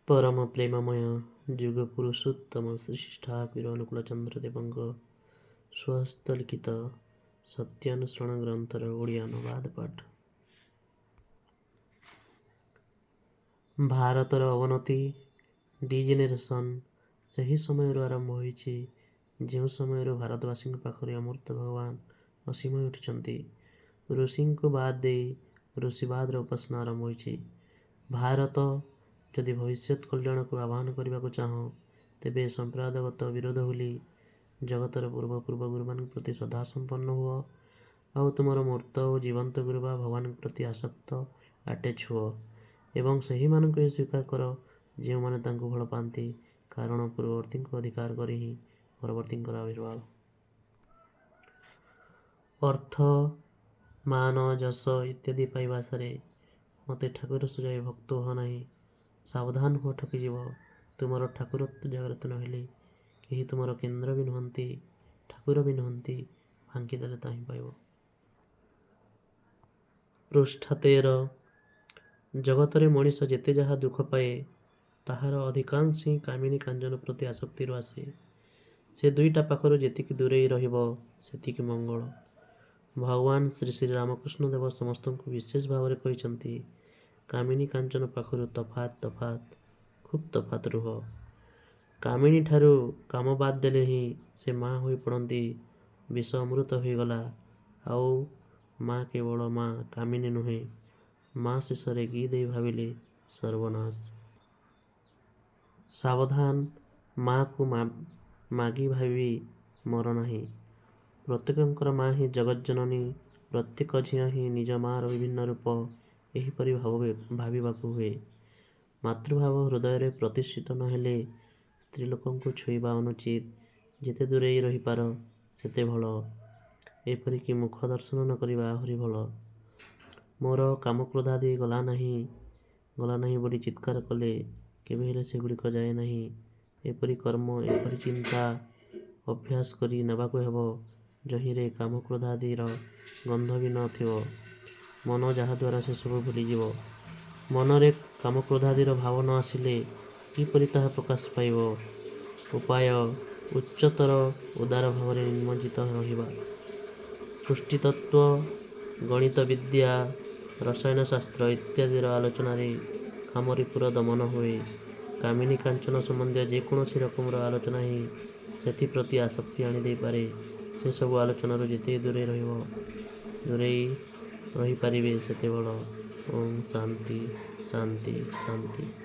परम प्रेममय ଯୁଗ ପୁରୁଷୋତ୍ତମ ଶ୍ରୀ ଠାକୁର ଅନୁକୂଳ ଚନ୍ଦ୍ରଦେବଙ୍କ ସ୍ୱହସ୍ତ ଲିଖିତ ସତ୍ୟାନୁସରଣ ଗ୍ରନ୍ଥର ଓଡ଼ିଆ ଅନୁବାଦ ପାଠ। ଭାରତର ଅବନତି ଡିଜେନେରେସନ୍ ସେହି ସମୟରୁ ଆରମ୍ଭ ହୋଇଛି ଯେଉଁ ସମୟରୁ ଭାରତବାସୀଙ୍କ ପାଖରେ ଅମୂର୍ତ୍ତ ଭଗବାନ ଅସୀମ ହୋଇ ଉଠିଛନ୍ତି। ଋଷିଙ୍କୁ ବାଦ ଦେଇ ଋଷିବାଦର ଉପାସନା ଆରମ୍ଭ ହୋଇଛି। ଭାରତ ଯଦି ଭବିଷ୍ୟତ କଲ୍ୟାଣକୁ ଆହ୍ୱାନ କରିବାକୁ ଚାହଁ ତେବେ ସମ୍ପ୍ରଦାୟଗତ ବିରୋଧ ଭୁଲି ଜଗତର ପୂର୍ବ ଗୁରୁମାନଙ୍କ ପ୍ରତି ଶ୍ରଦ୍ଧା ସମ୍ପନ୍ନ ହୁଅ ଆଉ ତୁମର ମୂର୍ତ୍ତ ଓ ଜୀବନ୍ତ ଗୁରୁ ବା ଭଗବାନଙ୍କ ପ୍ରତି ଆସକ୍ତ ଆଟାଚ୍ ହୁଅ ଏବଂ ସେହିମାନଙ୍କୁ ହିଁ ସ୍ୱୀକାର କର ଯେଉଁମାନେ ତାଙ୍କୁ ଭଲ ପାଆନ୍ତି, କାରଣ ପୂର୍ବବର୍ତ୍ତୀଙ୍କୁ ଅଧିକାର କରି ହିଁ ପରବର୍ତ୍ତୀଙ୍କର ଆବିର୍ଭାବ। ଅର୍ଥ, ମାନ, ଯଶ ଇତ୍ୟାଦି ପାଇବା ଆଶାରେ ମୋତେ ଠାକୁର ସୁଯାଇ ଭକ୍ତ ହୁଅ ନାହିଁ। ସାବଧାନ ହୁଅ, ଠକିଯିବ। ତୁମର ଠାକୁରତ୍ୱ ଜାଗ୍ରତ ନହେଲେ କେହି ତୁମର କେନ୍ଦ୍ର ବି ନୁହନ୍ତି, ଠାକୁର ବି ନୁହନ୍ତି, ଫାଙ୍କି ଦେଲେ ତାହିଁ ପାଇବ। ପୃଷ୍ଠା 13। ଜଗତରେ ମଣିଷ ଯେତେ ଯାହା ଦୁଃଖ ପାଏ ତାହାର ଅଧିକାଂଶ ହିଁ କାମିନୀ କାଞ୍ଚନ ପ୍ରତି ଆସକ୍ତିରୁ ଆସେ। ସେ ଦୁଇଟା ପାଖରୁ ଯେତିକି ଦୂରେଇ ରହିବ ସେତିକି ମଙ୍ଗଳ। ଭଗବାନ ଶ୍ରୀ ଶ୍ରୀ ରାମକୃଷ୍ଣ ଦେବ ସମସ୍ତଙ୍କୁ ବିଶେଷ ଭାବରେ କହିଛନ୍ତି, କାମିନୀ କାଞ୍ଚନ ପାଖରୁ ତଫାତ୍ ଖୁବ୍ ତଫାତ୍ ରୁହ। କାମିନୀ ଠାରୁ କାମ ବାଦ ଦେଲେ ହିଁ ସେ ମା ହୋଇ ପଡ଼ନ୍ତି। ବିଷ ଅମୃତ ହୋଇଗଲା ଆଉ ମା କେବଳ ମା, କାମିନୀ ନୁହେଁ। ମା ଶେଷରେ ଘି ଦେଇ ଭାବିଲେ ସର୍ବନାଶ। ସାବଧାନ, ମାକୁ ମାଗି ଭାବି ମର ନାହିଁ। ପ୍ରତ୍ୟେକଙ୍କର ମା ହିଁ ଜଗଜ୍ଜନନୀ। ପ୍ରତ୍ୟେକ ଝିଅ ହିଁ ନିଜ ମାର ବିଭିନ୍ନ ରୂପ ଏହିପରି ଭାବିବାକୁ ହୁଏ। ମାତୃଭାବ ହୃଦୟରେ ପ୍ରତିଷ୍ଠିତ ନହେଲେ ସ୍ତ୍ରୀ ଲୋକଙ୍କୁ ଛୁଇଁବା ଅନୁଚିତ। ଯେତେ ଦୂରେଇ ରହିପାର ସେତେ ଭଲ। ଏପରିକି ମୁଖ ଦର୍ଶନ ନ କରିବା ଆହୁରି ଭଲ। ମୋର କାମକ୍ରୋଧାଦି ଗଲା ନାହିଁ ବୋଲି ଚିତ୍କାର କଲେ କେବେ ହେଲେ ସେଗୁଡ଼ିକ ଯାଏ ନାହିଁ। ଏପରି କର୍ମ, ଏପରି ଚିନ୍ତା ଅଭ୍ୟାସ କରି ନେବାକୁ ହେବ ଯହିଁରେ କାମକ୍ରୋଧାଦିର ଗନ୍ଧ ବି ନ ଥିବ। ମନ ଯାହାଦ୍ୱାରା ସେସବୁ ଭୁଲିଯିବ। ମନରେ କାମକ୍ରୋଧାଦିର ଭାବ ନ ଆସିଲେ କିପରି ତାହା ପ୍ରକାଶ ପାଇବ? ଉପାୟ, ଉଚ୍ଚତର ଉଦାର ଭାବରେ ନିମଜ୍ଜିତ ରହିବା। ସୃଷ୍ଟିତତ୍ତ୍ୱ, ଗଣିତ ବିଦ୍ୟା, ରସାୟନଶାସ୍ତ୍ର ଇତ୍ୟାଦିର ଆଲୋଚନାରେ କାମରିପୁର ଦମନ ହୁଏ। କାମିନୀ କାଞ୍ଚନ ସମ୍ବନ୍ଧୀୟ ଯେକୌଣସି ରକମର ଆଲୋଚନା ହିଁ ସେଥିପ୍ରତି ଆସକ୍ତି ଆଣି ଦେଇପାରେ। ସେସବୁ ଆଲୋଚନାରୁ ଯେତେ ଦୂରେଇ ରହିପାରିବେ ସେତେ ଭଲ। ଓଁ ଶାନ୍ତି ଶାନ୍ତି ଶାନ୍ତି।